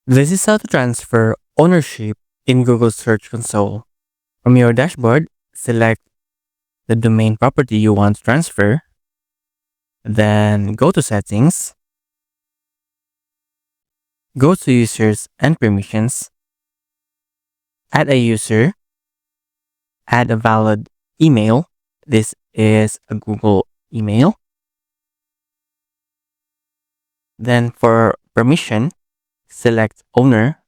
This is how to transfer ownership in Google Search Console. From your dashboard, select the domain property you want to transfer, then go to Settings, go to Users and Permissions, add a user, add a valid email. This is a Google email. Then for permission, select Owner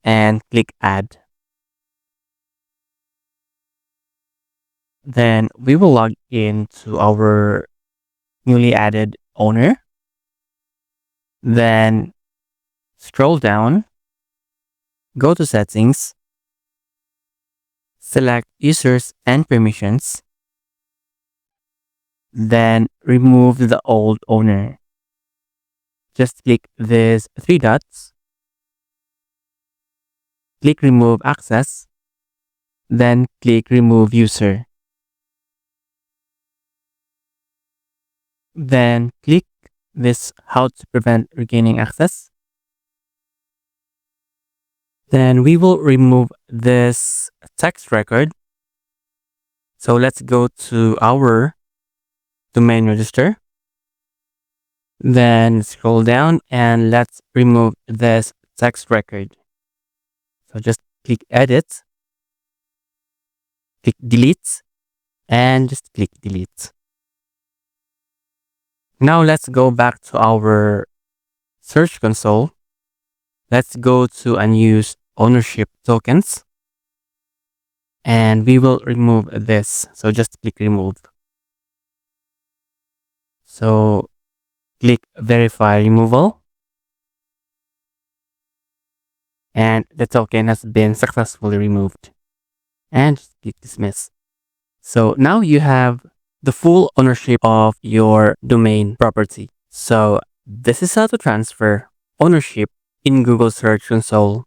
and click Add. Then we will log into our newly added owner. Then scroll down, go to Settings, select Users and Permissions, then remove the old owner. Just click these three dots, click Remove Access, then click Remove User. Then click this How to Prevent Regaining Access. Then we will remove this text record. So let's go to our domain register. Then scroll down and let's remove this text record. So just click Edit, click Delete, and just click Delete. Now let's go back to our Search Console. Let's go to Unused Ownership Tokens. And we will remove this. So just click Remove. So click Verify Removal. And the token has been successfully removed. And just click Dismiss. So now you have the full ownership of your domain property. So this is how to transfer ownership in Google Search Console.